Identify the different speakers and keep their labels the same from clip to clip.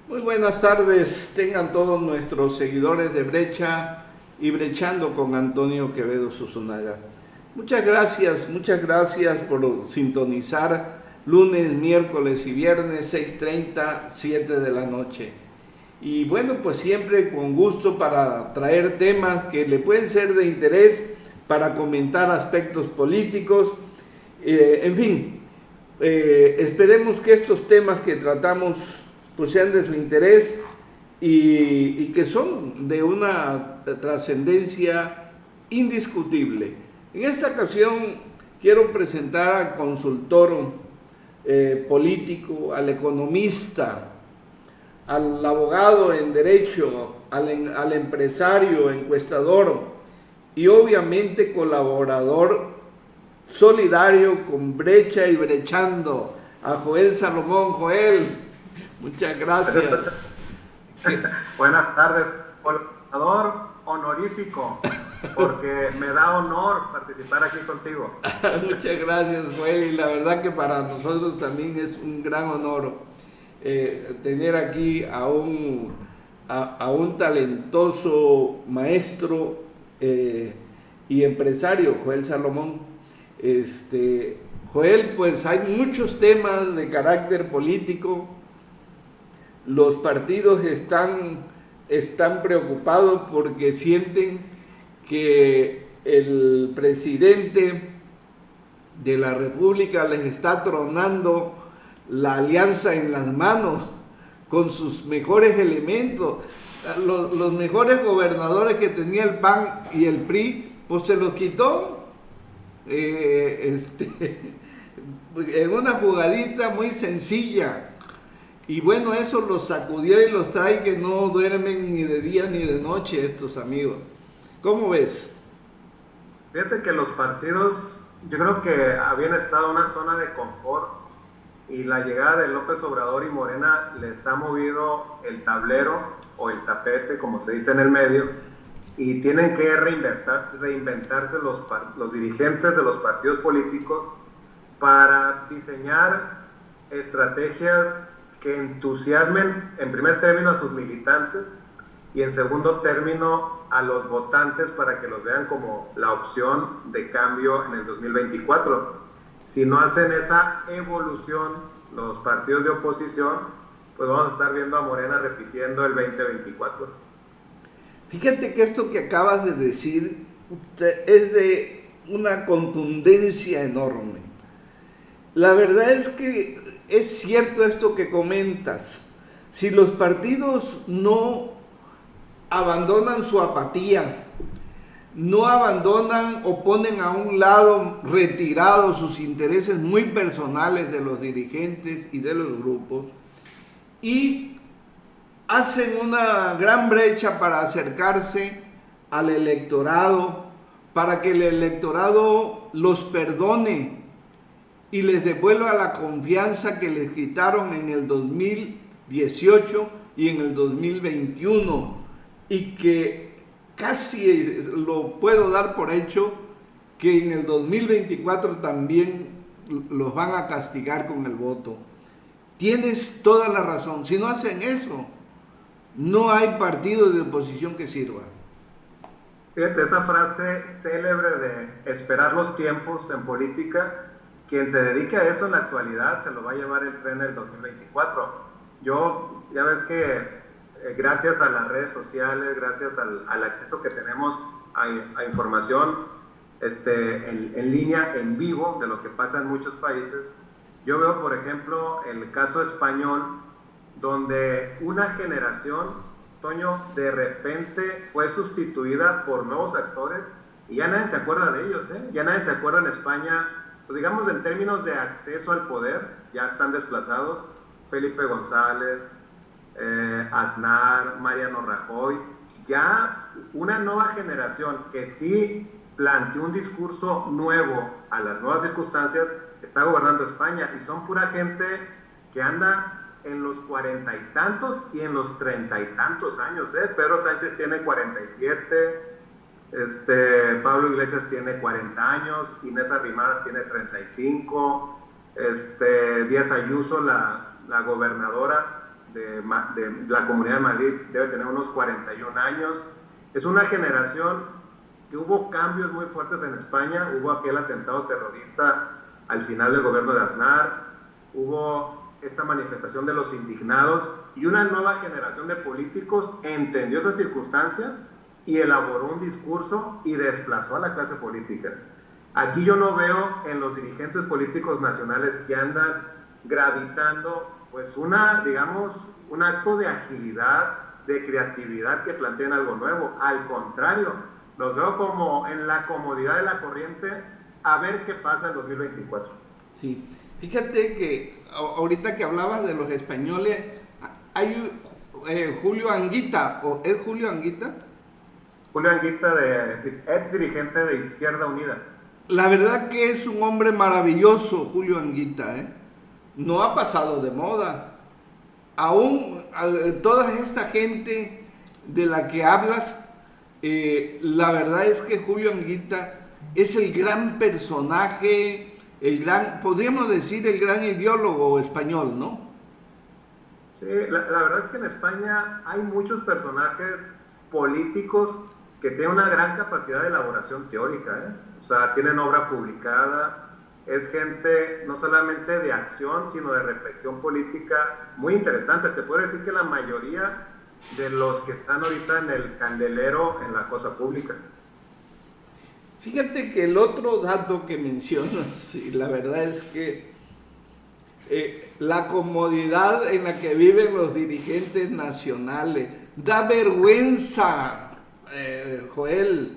Speaker 1: Muy buenas tardes, tengan todos nuestros seguidores de Brecha y Brechando con Antonio Quevedo Susunaga. Muchas gracias por sintonizar lunes, miércoles y viernes 6:30, 7 de la noche. Y bueno, pues siempre con gusto para traer temas que le pueden ser de interés, para comentar aspectos políticos, en fin, esperemos que estos temas que tratamos pues sean de su interés y que son de una trascendencia indiscutible. En esta ocasión quiero presentar al consultor político, al economista, al abogado en derecho, al empresario, encuestador y obviamente colaborador solidario con Brecha y Brechando, a Joel Salomón. Joel, muchas gracias.
Speaker 2: Buenas tardes, colaborador honorífico, porque me da honor participar aquí contigo.
Speaker 1: Muchas gracias, Joel, y la verdad que para nosotros también es un gran honor tener aquí a un talentoso maestro y empresario, Joel Salomón. Joel, pues hay muchos temas de carácter político. Los partidos están preocupados porque sienten que el presidente de la República les está tronando la alianza en las manos con sus mejores elementos. Los mejores gobernadores que tenía el PAN y el PRI, pues se los quitó en una jugadita muy sencilla. Y bueno, eso los sacudió y los trae que no duermen ni de día ni de noche estos amigos. ¿Cómo ves?
Speaker 2: Fíjate que los partidos, yo creo que habían estado en una zona de confort y la llegada de López Obrador y Morena les ha movido el tablero o el tapete, como se dice en el medio, y tienen que reinventarse los dirigentes de los partidos políticos para diseñar estrategias que entusiasmen en primer término a sus militantes y en segundo término a los votantes para que los vean como la opción de cambio en el 2024. Si no hacen esa evolución los partidos de oposición, pues vamos a estar viendo a Morena repitiendo el 2024.
Speaker 1: Fíjate que esto que acabas de decir es de una contundencia enorme. La verdad es que es cierto esto que comentas. Si los partidos no abandonan su apatía, no abandonan o ponen a un lado retirados sus intereses muy personales de los dirigentes y de los grupos y hacen una gran brecha para acercarse al electorado, para que el electorado los perdone y les devuelva la confianza que les quitaron en el 2018 y en el 2021, y que casi lo puedo dar por hecho que en el 2024 también los van a castigar con el voto. Tienes toda la razón. Si no hacen eso, no hay partido de oposición que sirva.
Speaker 2: Fíjate, esa frase célebre de esperar los tiempos en política, quien se dedique a eso en la actualidad se lo va a llevar el tren del 2024. Ya ves que gracias a las redes sociales, gracias al acceso que tenemos a información en línea, en vivo, de lo que pasa en muchos países, yo veo, por ejemplo, el caso español, donde una generación, Toño, de repente fue sustituida por nuevos actores y ya nadie se acuerda de ellos, ¿eh? Ya nadie se acuerda en España, pues digamos en términos de acceso al poder, ya están desplazados Felipe González, Aznar, Mariano Rajoy, ya una nueva generación que sí planteó un discurso nuevo a las nuevas circunstancias, está gobernando España y son pura gente que anda en los 40 y tantos y en los 30 y tantos años, ¿eh? Pedro Sánchez tiene 47, Pablo Iglesias tiene 40 años, Inés Arrimadas tiene 35, Díaz Ayuso, la gobernadora, de la Comunidad de Madrid debe tener unos 41 años. Es una generación que hubo cambios muy fuertes en España. Hubo aquel atentado terrorista al final del gobierno de Aznar, hubo esta manifestación de los indignados, y una nueva generación de políticos entendió esa circunstancia y elaboró un discurso y desplazó a la clase política. Aquí yo no veo en los dirigentes políticos nacionales que andan gravitando pues digamos, un acto de agilidad, de creatividad que planteen algo nuevo. Al contrario, los veo como en la comodidad de la corriente, a ver qué pasa en 2024.
Speaker 1: Sí, fíjate que ahorita que hablabas de los españoles, hay Julio Anguita, ¿o es Julio Anguita?
Speaker 2: Julio Anguita, ex dirigente de Izquierda Unida.
Speaker 1: La verdad que es un hombre maravilloso, Julio Anguita, ¿eh? No ha pasado de moda. Aún toda esta gente de la que hablas, la verdad es que Julio Anguita es el gran personaje, podríamos decir, el gran ideólogo español, ¿no?
Speaker 2: Sí, la verdad es que en España hay muchos personajes políticos que tienen una gran capacidad de elaboración teórica, ¿eh? O sea, tienen obra publicada, es gente no solamente de acción, sino de reflexión política muy interesante. Te puedo decir que la mayoría de los que están ahorita en el candelero en la cosa pública.
Speaker 1: Fíjate que el otro dato que mencionas, y la verdad es que la comodidad en la que viven los dirigentes nacionales da vergüenza, Joel.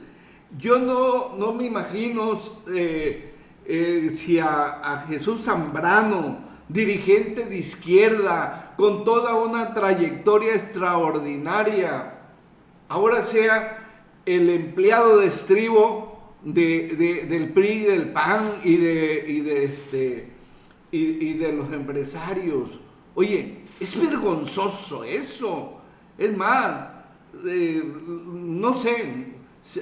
Speaker 1: Yo no me imagino si a Jesús Zambrano, dirigente de izquierda, con toda una trayectoria extraordinaria, ahora sea el empleado de estribo del PRI, del PAN y de los empresarios. Oye, es vergonzoso eso. Es más, no sé,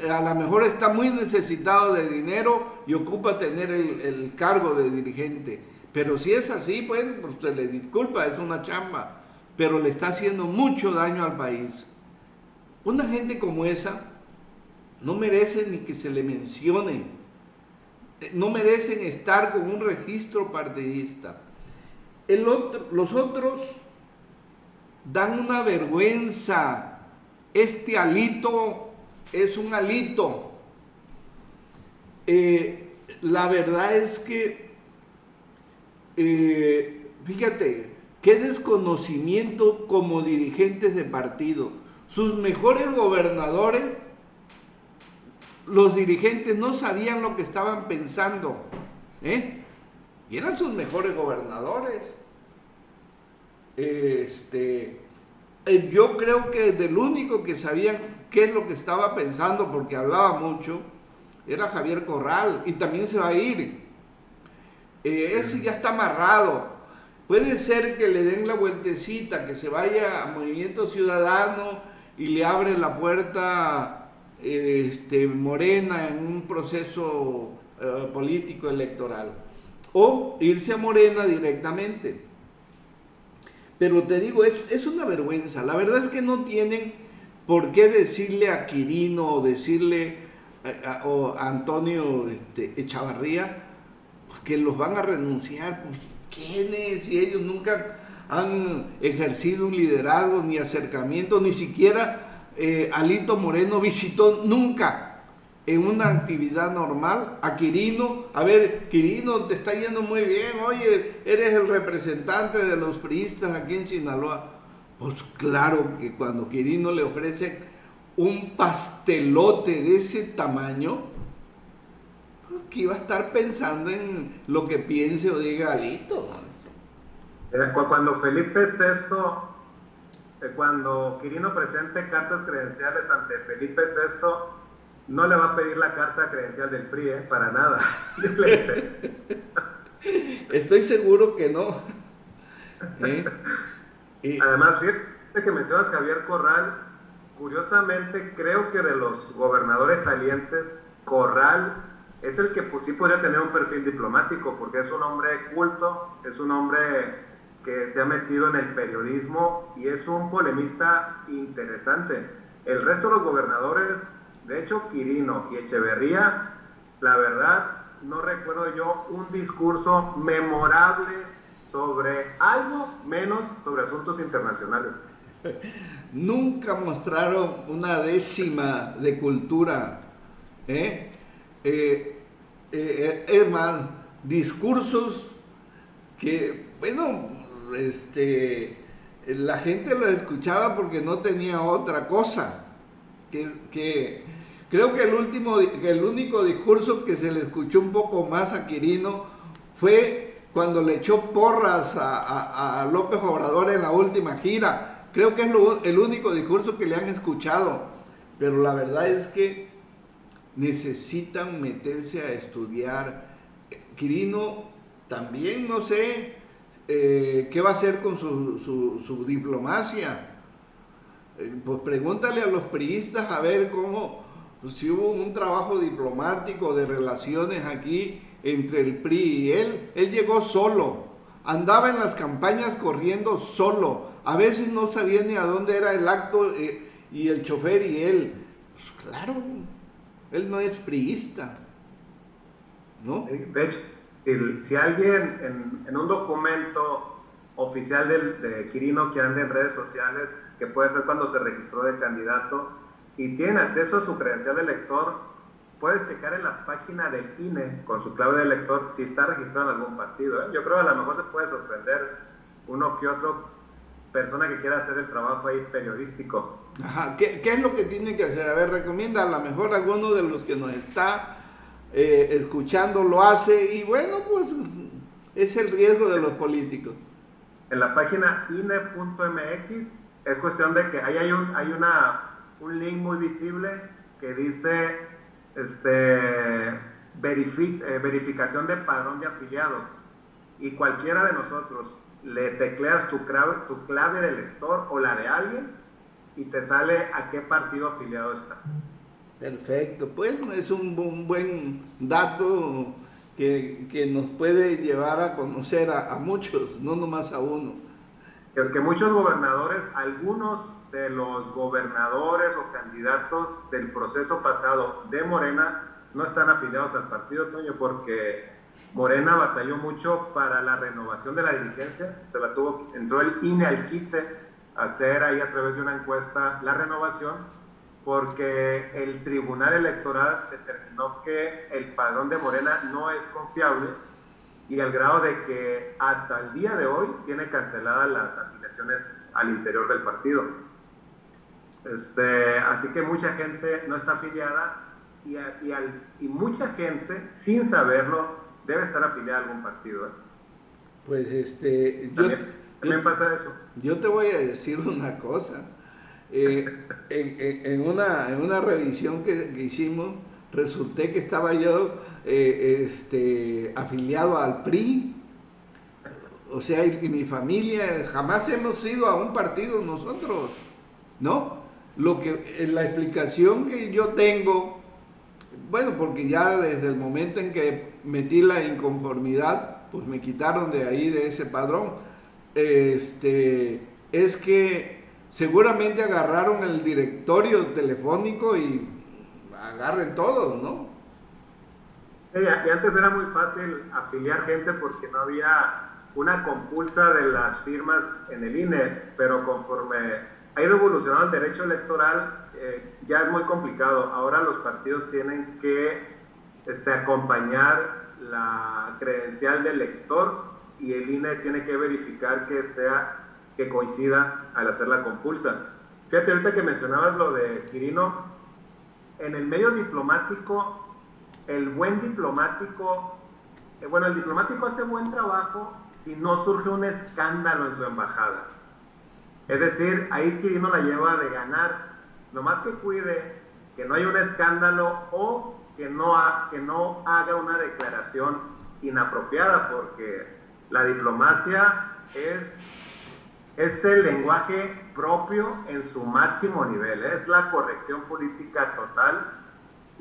Speaker 1: a lo mejor está muy necesitado de dinero y ocupa tener el cargo de dirigente. Pero si es así, pues se le disculpa, es una chamba, pero le está haciendo mucho daño al país. Una gente como esa no merece ni que se le mencione, no merecen estar con un registro partidista. Los otros dan una vergüenza. Este Alito es un Alito. La verdad es que, fíjate, qué desconocimiento como dirigentes de partido. Sus mejores gobernadores, los dirigentes no sabían lo que estaban pensando, y eran sus mejores gobernadores. Yo creo que del único que sabían qué es lo que estaba pensando, porque hablaba mucho, era Javier Corral, y también se va a ir. Ese ya está amarrado. Puede ser que le den la vueltecita, que se vaya a Movimiento Ciudadano y le abre la puerta Morena en un proceso político electoral, o irse a Morena directamente. Pero te digo, es una vergüenza. La verdad es que no tienen por qué decirle a Quirino o decirle a Antonio Echavarría que los van a renunciar. Pues, ¿quiénes? Si ellos nunca han ejercido un liderazgo ni acercamiento, ni siquiera Alito Moreno visitó nunca en una actividad normal a Quirino. A ver, Quirino, te está yendo muy bien, oye, eres el representante de los priistas aquí en Sinaloa. Pues claro que cuando Quirino le ofrece un pastelote de ese tamaño, pues que iba a estar pensando en lo que piense o diga Alito.
Speaker 2: Cuando Felipe VI, cuando Quirino presente cartas credenciales ante Felipe VI, no le va a pedir la carta credencial del PRI, para nada.
Speaker 1: Estoy seguro que no.
Speaker 2: Además, fíjate que mencionas Javier Corral. Curiosamente, creo que de los gobernadores salientes, Corral es el que pues, sí podría tener un perfil diplomático, porque es un hombre culto, es un hombre que se ha metido en el periodismo y es un polemista interesante. El resto de los gobernadores, de hecho Quirino y Echeverría, la verdad no recuerdo yo un discurso memorable sobre algo menos sobre asuntos internacionales.
Speaker 1: Nunca mostraron una décima de cultura, es más, discursos que, bueno, la gente los escuchaba porque no tenía otra cosa. Creo que el único discurso que se le escuchó un poco más a Quirino fue cuando le echó porras a López Obrador en la última gira. Creo que es el único discurso que le han escuchado, pero la verdad es que necesitan meterse a estudiar. Quirino también, no sé qué va a hacer con su diplomacia. Pues pregúntale a los priistas a ver cómo, pues, si hubo un trabajo diplomático de relaciones aquí entre el PRI y él. Él llegó solo, andaba en las campañas corriendo solo, a veces no sabía ni a dónde era el acto y el chofer y él. Pues claro, él no es priista, ¿no?
Speaker 2: De hecho, si alguien en un documento oficial de Quirino que anda en redes sociales, que puede ser cuando se registró de candidato, y tiene acceso a su credencial de elector, puedes checar en la página del INE con su clave de elector si está registrado en algún partido. Yo creo que a lo mejor se puede sorprender uno que otro persona que quiera hacer el trabajo ahí periodístico.
Speaker 1: Ajá. ¿Qué es lo que tiene que hacer? A ver, recomienda, a lo mejor alguno de los que nos está escuchando lo hace, y bueno, pues es el riesgo de los políticos.
Speaker 2: En la página INE.mx es cuestión de que ahí hay un link muy visible que dice verificación de padrón de afiliados, y cualquiera de nosotros le tecleas tu clave de elector o la de alguien y te sale a qué partido afiliado está.
Speaker 1: Perfecto, pues es un buen dato que nos puede llevar a conocer a muchos, no nomás a uno.
Speaker 2: Que muchos gobernadores, algunos de los gobernadores o candidatos del proceso pasado de Morena no están afiliados al partido, Toño, porque Morena batalló mucho para la renovación de la dirigencia, entró el INE al quite a hacer ahí a través de una encuesta la renovación, porque el Tribunal Electoral determinó que el padrón de Morena no es confiable, y al grado de que hasta el día de hoy tiene canceladas las afiliaciones al interior del partido. Así que mucha gente no está afiliada y mucha gente, sin saberlo, debe estar afiliada a algún partido.
Speaker 1: Pues
Speaker 2: también pasa eso.
Speaker 1: Yo te voy a decir una cosa. En una revisión que hicimos, resulté que estaba yo afiliado al PRI. O sea, y mi familia, jamás hemos ido a un partido nosotros, ¿no? La explicación que yo tengo, bueno, porque ya desde el momento en que metí la inconformidad, pues me quitaron de ahí, de ese padrón, es que seguramente agarraron el directorio telefónico y agarren todos, ¿no?
Speaker 2: Y antes era muy fácil afiliar gente porque no había una compulsa de las firmas en el INE, pero conforme ha ido evolucionando el derecho electoral, ya es muy complicado. Ahora los partidos tienen que acompañar la credencial del elector, y el INE tiene que verificar que coincida al hacer la compulsa. Fíjate, ahorita que mencionabas lo de Quirino, en el medio diplomático, el diplomático hace buen trabajo si no surge un escándalo en su embajada. Es decir, ahí Quirino la lleva de ganar, nomás que cuide que no haya un escándalo o que no haga una declaración inapropiada, porque la diplomacia es el lenguaje propio en su máximo nivel, es la corrección política total,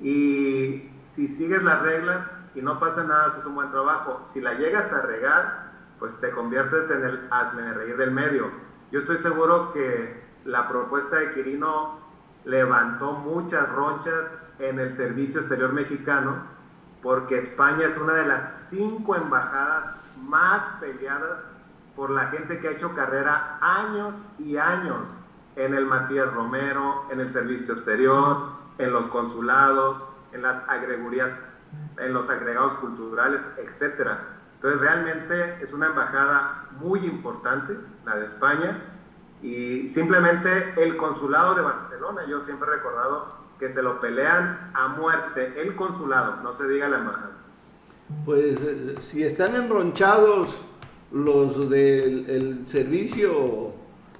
Speaker 2: y si sigues las reglas y no pasa nada, haces un buen trabajo. Si la llegas a regar, pues te conviertes en el hazmerreír del medio. Yo estoy seguro que la propuesta de Quirino levantó muchas ronchas en el servicio exterior mexicano, porque España es una de las 5 embajadas más peleadas por la gente que ha hecho carrera años y años en el Matías Romero, en el servicio exterior, en los consulados, en las agregurías, en los agregados culturales, etcétera. Entonces realmente es una embajada muy importante, la de España, y simplemente el consulado de Barcelona, yo siempre he recordado que se lo pelean a muerte, el consulado, no se diga la embajada.
Speaker 1: Pues si están enronchados los del servicio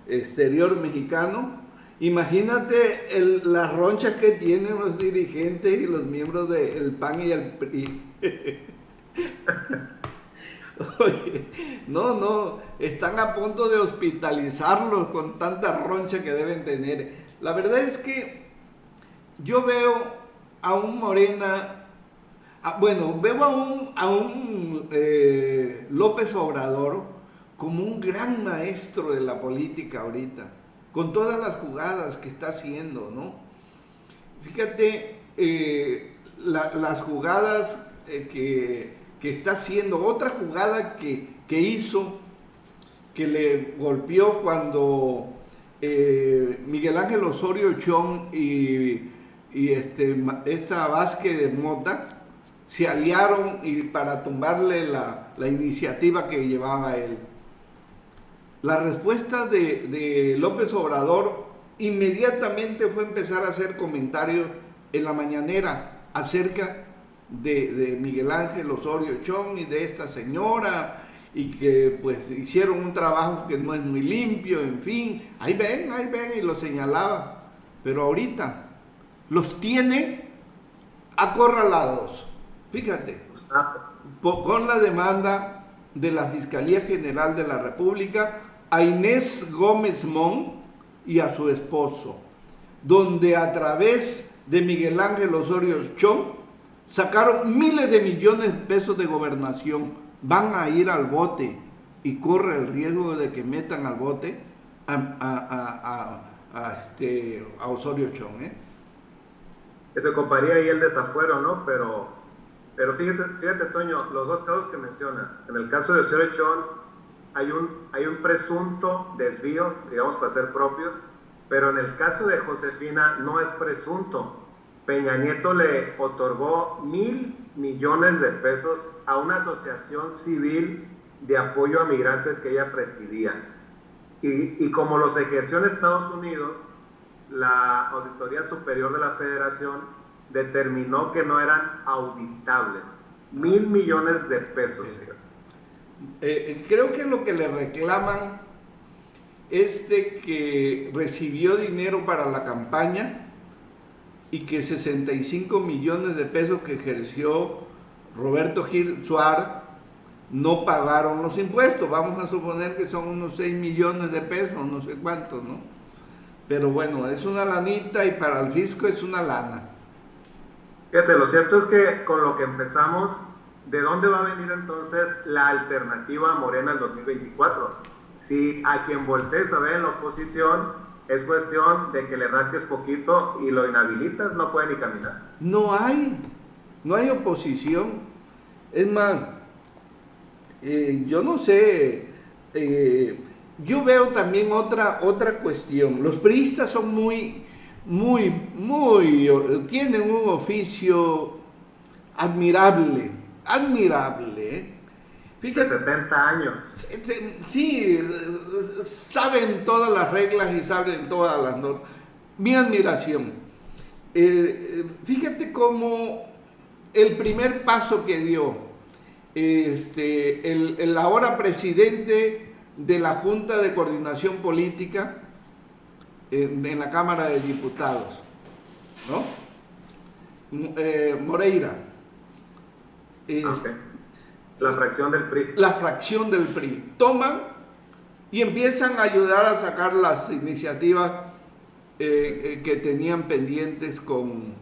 Speaker 1: exterior mexicano, imagínate las ronchas que tienen los dirigentes y los miembros del PAN y el PRI. Oye, no, están a punto de hospitalizarlos con tanta roncha que deben tener. La verdad es que yo veo a un Morena, veo a un López Obrador como un gran maestro de la política ahorita, con todas las jugadas que está haciendo, ¿no? Fíjate, las jugadas que está haciendo, otra jugada que hizo, que le golpeó cuando Miguel Ángel Osorio Chong y esta Vázquez Mota se aliaron para tumbarle la iniciativa que llevaba él. La respuesta de López Obrador inmediatamente fue empezar a hacer comentarios en la mañanera acerca de Miguel Ángel Osorio Chong y de esta señora, y que pues hicieron un trabajo que no es muy limpio, en fin, ahí ven, y lo señalaba. Pero ahorita los tiene acorralados, fíjate, con la demanda de la Fiscalía General de la República a Inés Gómez Mont y a su esposo, donde a través de Miguel Ángel Osorio Chong sacaron miles de millones de pesos de gobernación. Van a ir al bote y corre el riesgo de que metan al bote a Osorio Chong,
Speaker 2: Que se ocuparía ahí el desafuero, ¿no? Pero fíjate, Toño, los dos casos que mencionas. En el caso de Osorio Chong hay un presunto desvío, digamos, para ser propios, pero en el caso de Josefina no es presunto. Peña Nieto le otorgó 1,000 millones de pesos a una asociación civil de apoyo a migrantes que ella presidía. Y como los ejerció en Estados Unidos, la Auditoría Superior de la Federación determinó que no eran auditables. 1,000 millones de pesos.
Speaker 1: Creo que lo que le reclaman es de que recibió dinero para la campaña y que 65 millones de pesos que ejerció Roberto Gil Suar no pagaron los impuestos. Vamos a suponer que son unos 6 millones de pesos, no sé cuántos, ¿no? Pero bueno, es una lanita y para el fisco es una lana.
Speaker 2: Fíjate, lo cierto es que con lo que empezamos, ¿de dónde va a venir entonces la alternativa a Morena en 2024? Si a quien voltees a ver en la oposición es cuestión de que le rasques poquito y lo inhabilitas, no puede ni caminar.
Speaker 1: No hay oposición. Es más, yo no sé, yo veo también otra cuestión. Los priistas son tienen un oficio admirable,
Speaker 2: Fíjate, 70 años.
Speaker 1: Sí, saben todas las reglas y saben todas las normas. Mi admiración. Fíjate cómo el primer paso que dio el ahora presidente de la Junta de Coordinación Política en la Cámara de Diputados, ¿no? Moreira.
Speaker 2: Okay. La fracción del PRI.
Speaker 1: La fracción del PRI. Toman y empiezan a ayudar a sacar las iniciativas que tenían pendientes con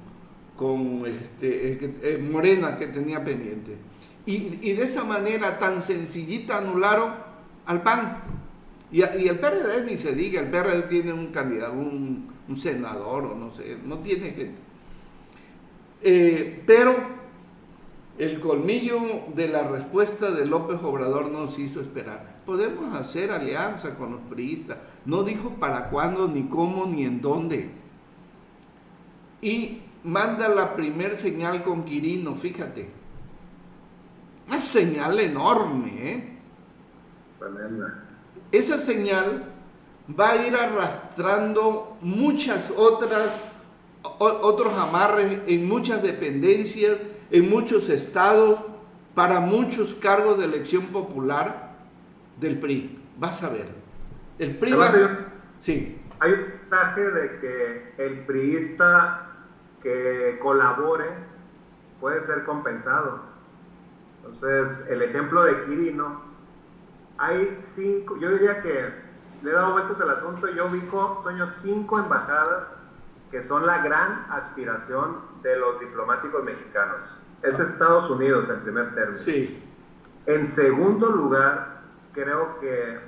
Speaker 1: Morena, que tenía pendientes. Y de esa manera tan sencillita anularon al PAN. Y el PRD ni se diga, el PRD tiene un candidato, un senador o no sé, no tiene gente. Pero el colmillo de la respuesta de López Obrador nos hizo esperar. Podemos hacer alianza con los priistas. No dijo para cuándo, ni cómo, ni en dónde. Y manda la primer señal con Quirino, fíjate. Una señal enorme, ¿eh?
Speaker 2: Tremenda.
Speaker 1: Esa señal va a ir arrastrando muchas otros amarres en muchas dependencias, en muchos estados, para muchos cargos de elección popular del PRI. Vas a ver. El PRI va a... Sí.
Speaker 2: Hay un mensaje de que el priista que colabore puede ser compensado. Entonces, el ejemplo de Quirino, hay 5, yo diría que le he dado vueltas al asunto, yo ubico, Toño, 5 embajadas que son la gran aspiración de los diplomáticos mexicanos. Es Estados Unidos en primer término.
Speaker 1: Sí.
Speaker 2: En segundo lugar, creo que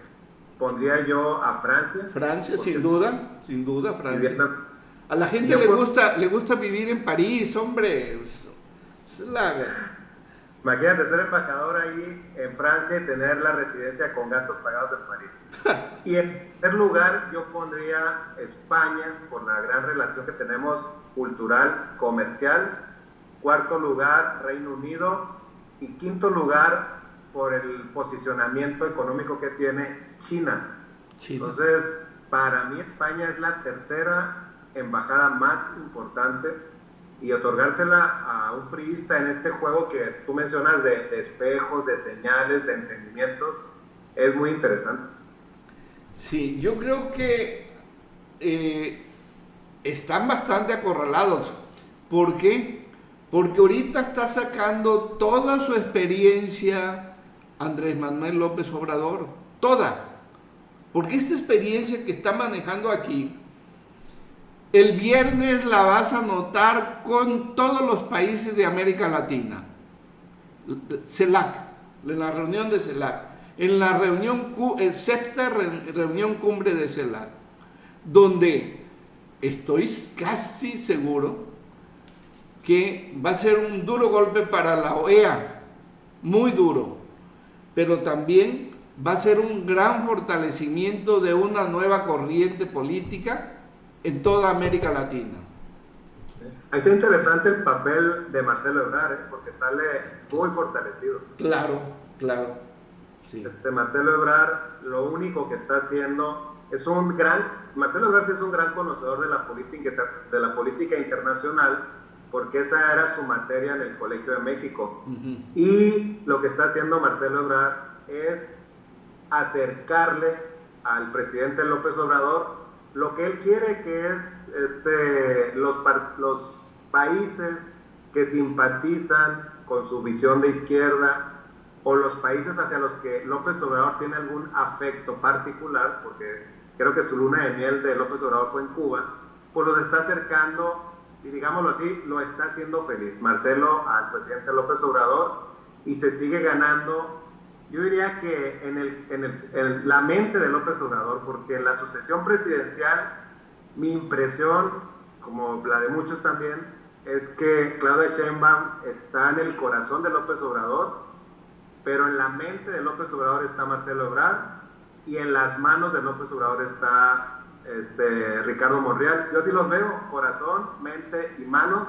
Speaker 2: pondría yo a Francia.
Speaker 1: Francia, sin duda, Francia. A la gente le gusta vivir en París, hombre. Es
Speaker 2: Imagínate ser embajador ahí en Francia y tener la residencia con gastos pagados en París. Y en tercer lugar, yo pondría España por la gran relación que tenemos cultural, comercial. Cuarto lugar, Reino Unido. Y quinto lugar, por el posicionamiento económico que tiene China. Entonces, para mí España es la tercera embajada más importante, y otorgársela a un priista en este juego que tú mencionas de espejos, de señales, de entendimientos, es muy interesante.
Speaker 1: Sí, yo creo que están bastante acorralados. ¿Por qué? Porque ahorita está sacando toda su experiencia Andrés Manuel López Obrador, toda. Porque esta experiencia que está manejando aquí, el viernes la vas a notar con todos los países de América Latina. CELAC, en la reunión de CELAC, en la reunión, sexta reunión cumbre de CELAC, donde estoy casi seguro que va a ser un duro golpe para la OEA, muy duro, pero también va a ser un gran fortalecimiento de una nueva corriente política en toda América Latina.
Speaker 2: Es interesante el papel de Marcelo Ebrard, porque sale muy fortalecido.
Speaker 1: Claro. Sí.
Speaker 2: Marcelo Ebrard, lo único que está haciendo es Marcelo Ebrard sí es un gran conocedor de la política internacional, porque esa era su materia en el Colegio de México. Uh-huh. Y lo que está haciendo Marcelo Ebrard es acercarle al presidente López Obrador lo que él quiere, que es los países que simpatizan con su visión de izquierda, o los países hacia los que López Obrador tiene algún afecto particular, porque creo que su luna de miel de López Obrador fue en Cuba, pues los está acercando, y digámoslo así, lo está haciendo feliz Marcelo al presidente López Obrador, y se sigue ganando, yo diría que en la mente de López Obrador, porque en la sucesión presidencial, mi impresión, como la de muchos también, es que Claudia Sheinbaum está en el corazón de López Obrador, pero en la mente de López Obrador está Marcelo Ebrard, y en las manos de López Obrador está Ricardo Monreal. Yo sí los veo, corazón, mente y manos.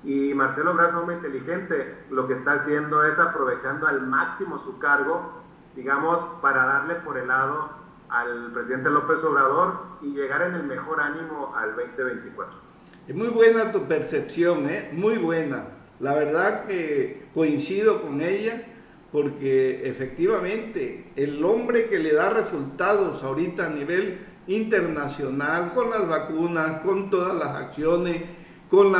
Speaker 2: Y Marcelo Ebrard es muy inteligente, lo que está haciendo es aprovechando al máximo su cargo, digamos, para darle por el lado al presidente López Obrador y llegar en el mejor ánimo al 2024.
Speaker 1: Es muy buena tu percepción, muy buena. La verdad que coincido con ella, porque efectivamente el hombre que le da resultados ahorita a nivel internacional, con las vacunas, con todas las acciones, con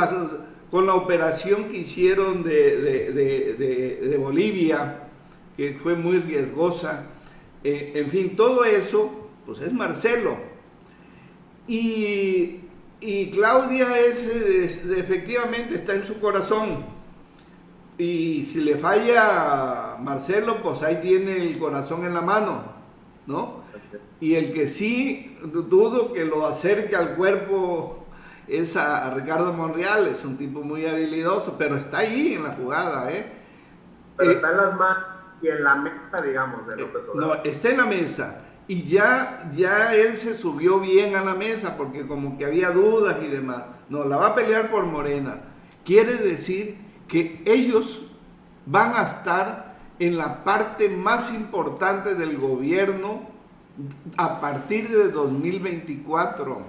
Speaker 1: la operación que hicieron de Bolivia, que fue muy riesgosa, en fin, todo eso, pues es Marcelo. Y Claudia efectivamente está en su corazón. y si le falla a Marcelo, pues ahí tiene el corazón en la mano, ¿no? Y el que sí dudo que lo acerque al cuerpo es a Ricardo Monreal, es un tipo muy habilidoso, pero está ahí en la jugada, ¿eh?
Speaker 2: Pero está en las manos y en la meta, digamos, de López Obrador.
Speaker 1: No, está en la mesa. Y ya él se subió bien a la mesa porque como que había dudas y demás. No, la va a pelear por Morena. Quiere decir que ellos van a estar en la parte más importante del gobierno a partir de 2024.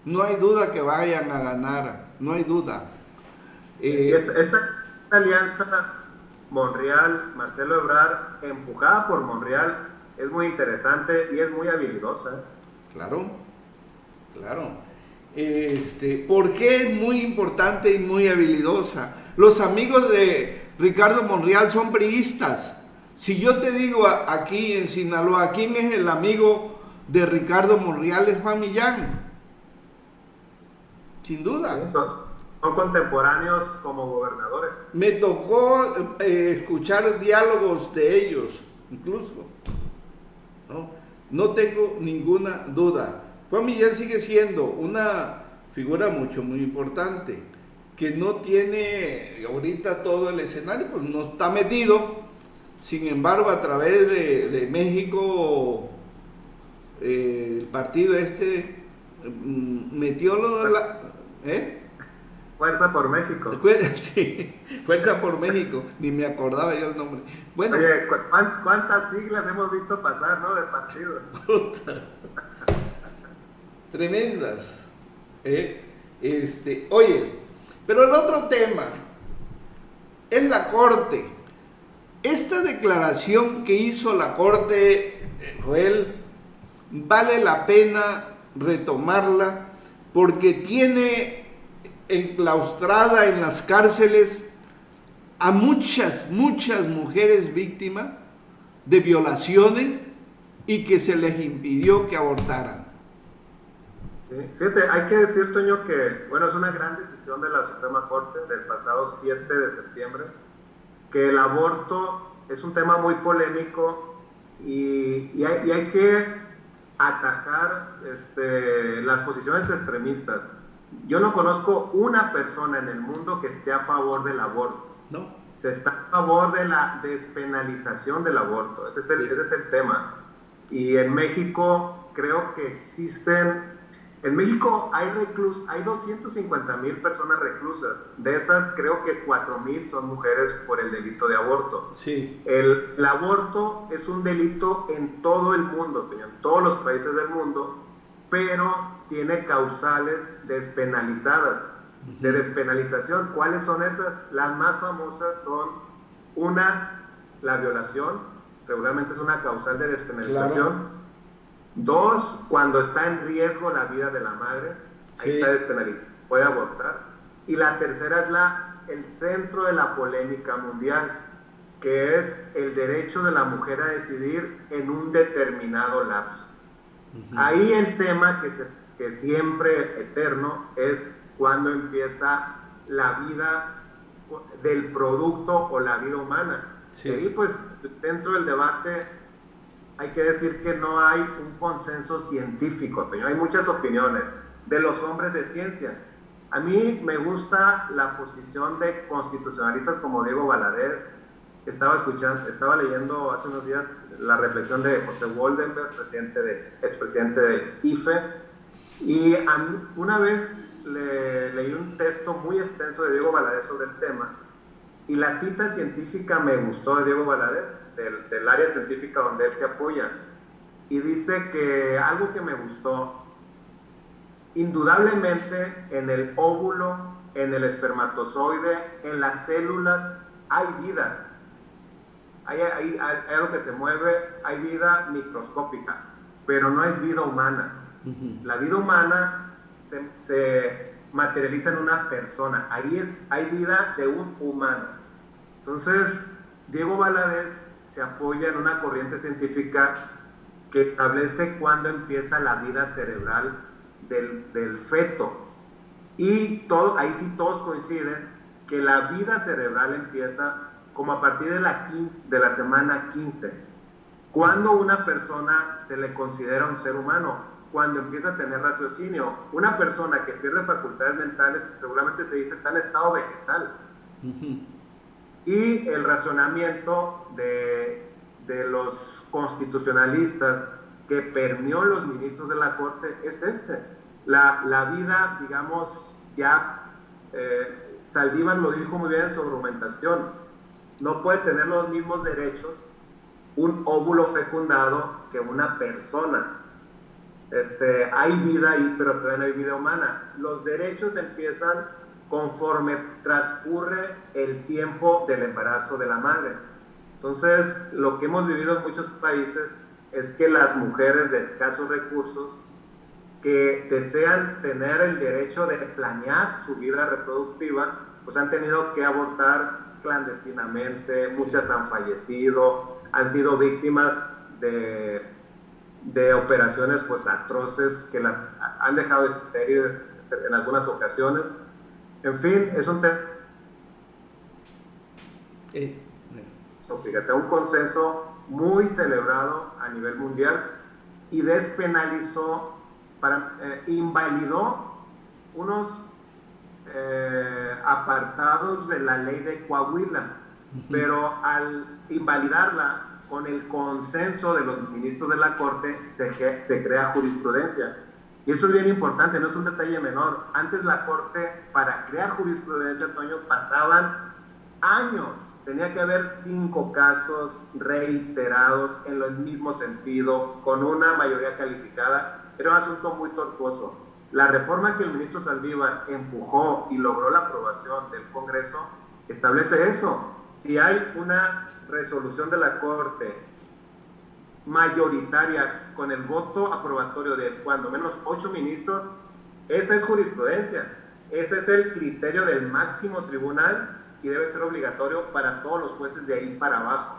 Speaker 1: No hay duda que vayan a ganar, no hay duda.
Speaker 2: Esta alianza Monreal, Marcelo Ebrard, empujada por Monreal, es muy interesante y es muy habilidosa.
Speaker 1: Claro, claro. ¿Por qué es muy importante y muy habilidosa? Los amigos de Ricardo Monreal son priistas. Si yo te digo aquí en Sinaloa, ¿quién es el amigo de Ricardo Monreal? Es Juan Millán. Sin duda.
Speaker 2: Sí, son contemporáneos como gobernadores.
Speaker 1: Me tocó escuchar diálogos de ellos, incluso. No tengo ninguna duda. Juan Millán sigue siendo una figura muy importante, que no tiene ahorita todo el escenario, pues no está metido. Sin embargo, a través de México, el partido metió
Speaker 2: Fuerza por México.
Speaker 1: Sí, Fuerza por México, ni me acordaba yo el nombre. Bueno,
Speaker 2: oye, ¿cuántas siglas hemos visto pasar, no? De partidos.
Speaker 1: Tremendas. Oye, pero el otro tema es la Corte. Esta declaración que hizo la Corte, Joel, vale la pena retomarla porque tiene enclaustrada en las cárceles a muchas mujeres víctimas de violaciones y que se les impidió que abortaran.
Speaker 2: Sí, fíjate, hay que decir, Toño, que bueno, es una gran decisión de la Suprema Corte del pasado 7 de septiembre, que el aborto es un tema muy polémico y hay que atajar las posiciones extremistas. Yo no conozco una persona en el mundo que esté a favor del aborto.
Speaker 1: No.
Speaker 2: Se está a favor de la despenalización del aborto. Ese es el tema. Y en México creo que existen... En México hay 250,000 personas reclusas. De esas creo que 4,000 son mujeres por el delito de aborto.
Speaker 1: Sí.
Speaker 2: El aborto es un delito en todo el mundo, en todos los países del mundo, pero tiene causales despenalizadas, de despenalización. ¿Cuáles son esas? Las más famosas son, una, la violación, regularmente es una causal de despenalización. Claro. Dos, cuando está en riesgo la vida de la madre, ahí está despenalizado, puede abortar. Y la tercera es el centro de la polémica mundial, que es el derecho de la mujer a decidir en un determinado lapso. Ahí el tema que siempre eterno es cuando empieza la vida del producto o la vida humana. Sí. Y ahí pues dentro del debate hay que decir que no hay un consenso científico, hay muchas opiniones de los hombres de ciencia. A mí me gusta la posición de constitucionalistas como Diego Valadez. Estaba leyendo hace unos días la reflexión de José Woldenberg, expresidente del IFE, y una vez leí un texto muy extenso de Diego Valadez sobre el tema, y la cita científica me gustó de Diego Valadez, del área científica donde él se apoya, y dice que algo que me gustó, indudablemente en el óvulo, en el espermatozoide, en las células hay vida. Hay algo que se mueve, hay vida microscópica, pero no es vida humana. La vida humana se materializa en una persona, hay vida de un humano. Entonces, Diego Valadez se apoya en una corriente científica que establece cuándo empieza la vida cerebral del feto. Y ahí sí todos coinciden que la vida cerebral empieza como a partir de de la semana 15. ¿Cuándo una persona se le considera un ser humano? Cuando empieza a tener raciocinio. Una persona que pierde facultades mentales, regularmente se dice, está en estado vegetal. Y el razonamiento de los constitucionalistas que permeó los ministros de la Corte es este. La vida, digamos, ya Saldívar lo dijo muy bien en su argumentación, no puede tener los mismos derechos un óvulo fecundado que una persona. Hay vida ahí, pero todavía no hay vida humana. Los derechos empiezan conforme transcurre el tiempo del embarazo de la madre. Entonces, lo que hemos vivido en muchos países es que las mujeres de escasos recursos que desean tener el derecho de planear su vida reproductiva, pues han tenido que abortar clandestinamente, muchas han fallecido, han sido víctimas de operaciones pues atroces que las han dejado estériles en algunas ocasiones. En fin, es un tema. Fíjate, un consenso muy celebrado a nivel mundial y despenalizó, invalidó unos apartados de la ley de Coahuila, pero al invalidarla con el consenso de los ministros de la Corte se crea jurisprudencia. Y eso es bien importante, no es un detalle menor. Antes la Corte, para crear jurisprudencia, Toño, pasaban años. Tenía que haber 5 casos reiterados en el mismo sentido, con una mayoría calificada. Era un asunto muy tortuoso. La reforma que el ministro Saldívar empujó y logró la aprobación del Congreso establece eso. Si hay una resolución de la Corte mayoritaria con el voto aprobatorio de cuando menos 8 ministros, esa es jurisprudencia. Ese es el criterio del máximo tribunal y debe ser obligatorio para todos los jueces de ahí para abajo.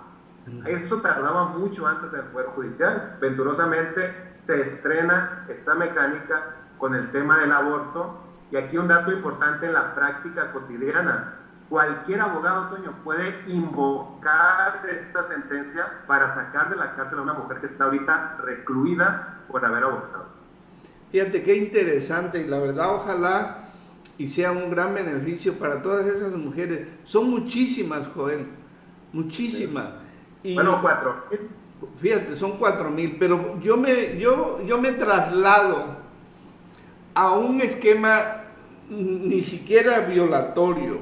Speaker 2: Eso tardaba mucho antes en el Poder Judicial. Venturosamente se estrena esta mecánica con el tema del aborto. Y aquí un dato importante en la práctica cotidiana. Cualquier abogado, Toño, puede invocar esta sentencia para sacar de la cárcel a una mujer que está ahorita recluida por haber abortado.
Speaker 1: Fíjate qué interesante, y la verdad ojalá y sea un gran beneficio para todas esas mujeres. Son muchísimas, Joel, muchísimas.
Speaker 2: Sí. Bueno, 4,000.
Speaker 1: Fíjate, son 4,000, pero yo me traslado a un esquema ni siquiera violatorio,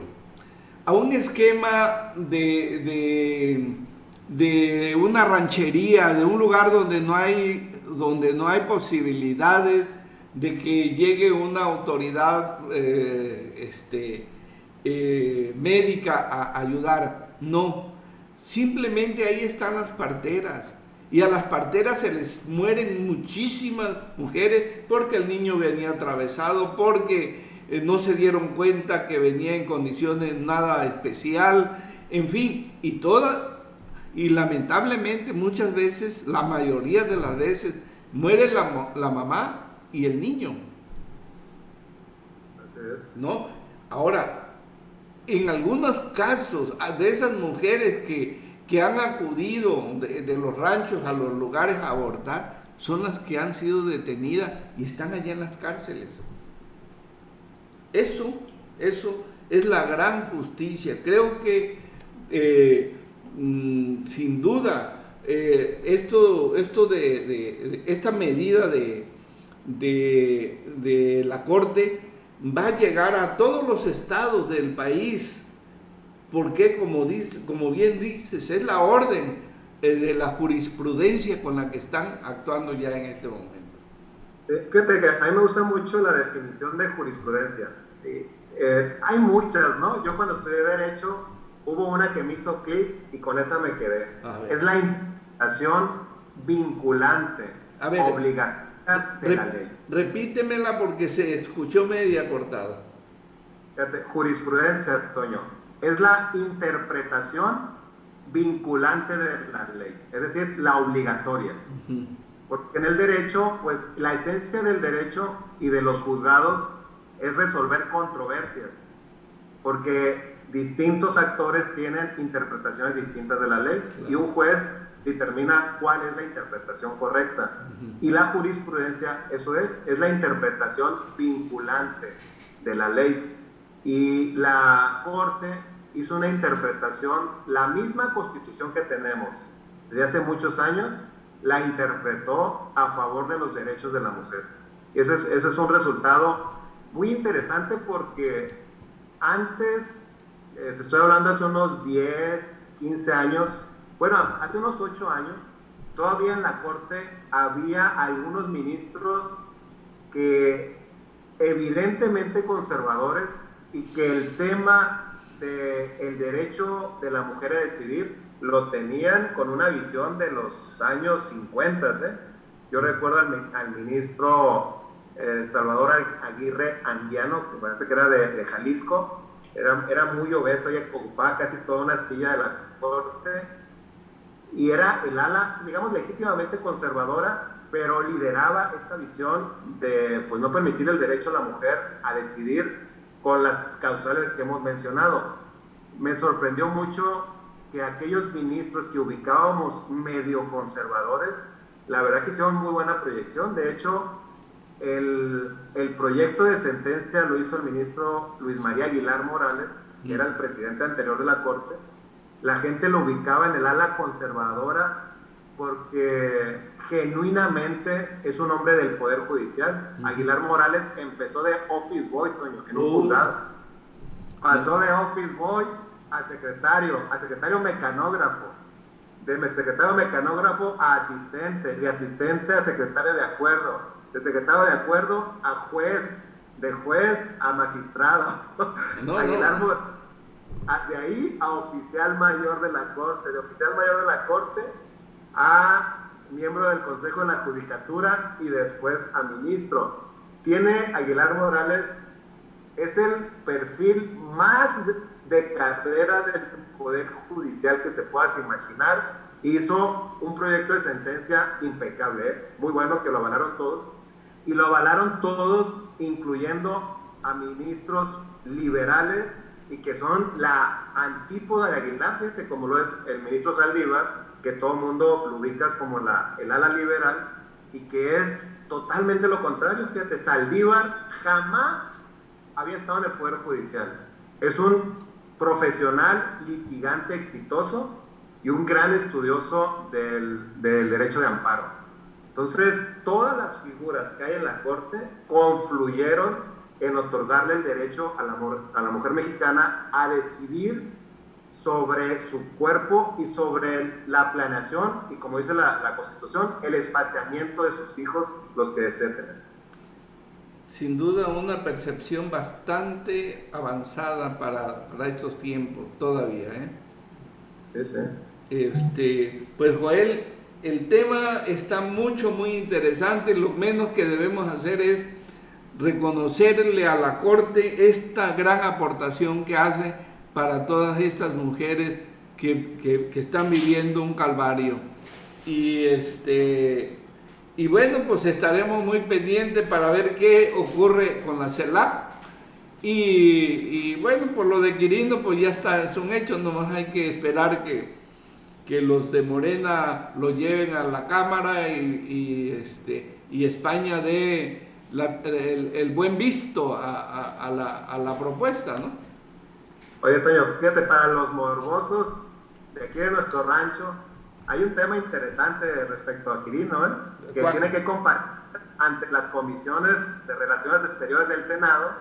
Speaker 1: a un esquema de una ranchería, de un lugar donde no hay posibilidades de que llegue una autoridad médica a ayudar. No, simplemente ahí están las parteras. Y a las parteras se les mueren muchísimas mujeres porque el niño venía atravesado, porque no se dieron cuenta que venía en condiciones nada especial, en fin, y lamentablemente muchas veces, la mayoría de las veces, muere la mamá y el niño.
Speaker 2: Así es.
Speaker 1: ¿No? Ahora, en algunos casos de esas mujeres que han acudido de los ranchos a los lugares a abortar, son las que han sido detenidas y están allá en las cárceles. Eso es la gran justicia. Creo que sin duda esta medida de la Corte va a llegar a todos los estados del país, porque como bien dices, es la orden de la jurisprudencia con la que están actuando ya en este momento.
Speaker 2: Fíjate que a mí me gusta mucho la definición de jurisprudencia. Hay muchas, ¿no? Yo cuando estudié Derecho, hubo una que me hizo clic y con esa me quedé. Es la interpretación vinculante, obligatoria de la ley.
Speaker 1: Repítemela porque se escuchó media cortada.
Speaker 2: Fíjate, jurisprudencia, Toño, es la interpretación vinculante de la ley, es decir, la obligatoria. Porque en el derecho, pues la esencia del derecho y de los juzgados es resolver controversias, porque distintos actores tienen interpretaciones distintas de la ley,
Speaker 1: claro,
Speaker 2: y un juez determina cuál es la interpretación correcta. Y la jurisprudencia, eso es la interpretación vinculante de la ley. Y la Corte hizo una interpretación, la misma Constitución que tenemos desde hace muchos años, la interpretó a favor de los derechos de la mujer. Ese es un resultado muy interesante, porque antes, te estoy hablando hace unos 10, 15 años, bueno, hace unos 8 años, todavía en la Corte había algunos ministros que evidentemente conservadores, y que el tema del derecho de la mujer a decidir lo tenían con una visión de los años 50. Yo recuerdo al ministro Salvador Aguirre Anguiano, que parece que era de Jalisco, era muy obeso y ocupaba casi toda una silla de la Corte, y era el ala, digamos, legítimamente conservadora, pero lideraba esta visión de pues, no permitir el derecho a la mujer a decidir con las causales que hemos mencionado. Me sorprendió mucho que aquellos ministros que ubicábamos medio conservadores, la verdad que hicieron muy buena proyección. De hecho, el proyecto de sentencia lo hizo el ministro Luis María Aguilar Morales, que era el presidente anterior de la Corte. La gente lo ubicaba en el ala conservadora porque genuinamente es un hombre del Poder Judicial. Aguilar Morales empezó de office boy, Toño, en un juzgado. Pasó de office boy a secretario mecanógrafo, de secretario mecanógrafo a asistente, de asistente a secretario de acuerdo, de secretario de acuerdo a juez, de juez a magistrado. Aguilar Morales, de ahí a oficial mayor de la Corte, de oficial mayor de la Corte a miembro del Consejo de la Judicatura, y después a ministro. Tiene Aguilar Morales, es el perfil más de carrera del Poder Judicial que te puedas imaginar. Hizo un proyecto de sentencia impecable, muy bueno, que lo avalaron todos, y lo avalaron todos, incluyendo a ministros liberales, y que son la antípoda de Aguilar, fíjate, como lo es el ministro Saldívar, que todo el mundo lo ubicas como el ala liberal, y que es totalmente lo contrario. Fíjate, Saldívar jamás había estado en el Poder Judicial. Es un profesional litigante exitoso y un gran estudioso del derecho de amparo. Entonces, todas las figuras que hay en la Corte confluyeron en otorgarle el derecho a la mujer mexicana a decidir sobre su cuerpo y sobre la planeación y, como dice la Constitución, el espaciamiento de sus hijos, los que deseen tener.
Speaker 1: Sin duda una percepción bastante avanzada para estos tiempos todavía, ¿eh?
Speaker 2: Sí.
Speaker 1: Pues Joel, el tema está muy interesante. Lo menos que debemos hacer es reconocerle a la Corte esta gran aportación que hace para todas estas mujeres que están viviendo un calvario. Y bueno, pues estaremos muy pendientes para ver qué ocurre con la CELAC. Y bueno, por lo de Quirino, pues ya está, es un hecho, nomás hay que esperar que los de Morena lo lleven a la Cámara y España dé el buen visto a la propuesta, ¿no?
Speaker 2: Oye, Toño, fíjate, para los morbosos de aquí de nuestro rancho, hay un tema interesante respecto a Quirino, que
Speaker 1: ¿Cuál?
Speaker 2: tiene que comparar ante las comisiones de Relaciones Exteriores del Senado,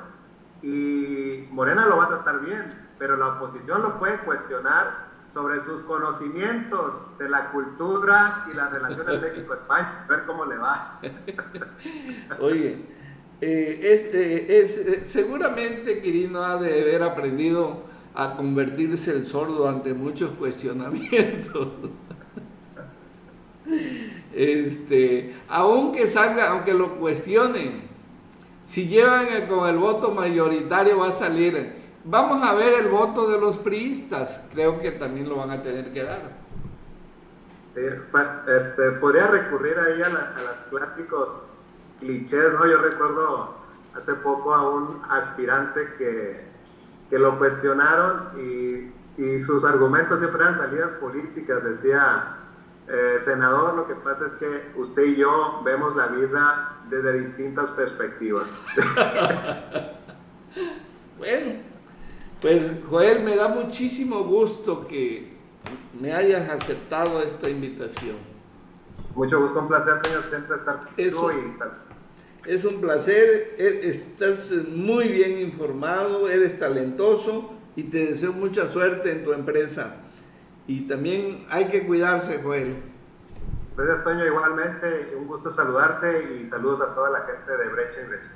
Speaker 2: y Morena lo va a tratar bien, pero la oposición lo puede cuestionar sobre sus conocimientos de la cultura y las relaciones México-España, a ver cómo le va.
Speaker 1: Oye, seguramente Quirino ha de haber aprendido a convertirse el sordo ante muchos cuestionamientos. Aunque lo cuestionen, si llevan con el voto mayoritario va a salir. Vamos a ver el voto de los priistas, creo que también lo van a tener que dar.
Speaker 2: Podría recurrir ahí a los clásicos clichés, ¿no? Yo recuerdo hace poco a un aspirante que que lo cuestionaron y sus argumentos siempre eran salidas políticas. Decía, senador, lo que pasa es que usted y yo vemos la vida desde distintas perspectivas.
Speaker 1: Bueno, pues Joel, me da muchísimo gusto que me hayas aceptado esta invitación.
Speaker 2: Mucho gusto, un placer, señor, siempre estar contigo
Speaker 1: Es un placer, estás muy bien informado, eres talentoso y te deseo mucha suerte en tu empresa. Y también hay que cuidarse, Joel.
Speaker 2: Gracias, Toño, igualmente, un gusto saludarte y saludos a toda la gente de Brecha y Brecha.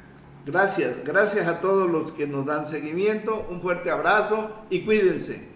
Speaker 1: Gracias a todos los que nos dan seguimiento, un fuerte abrazo y cuídense.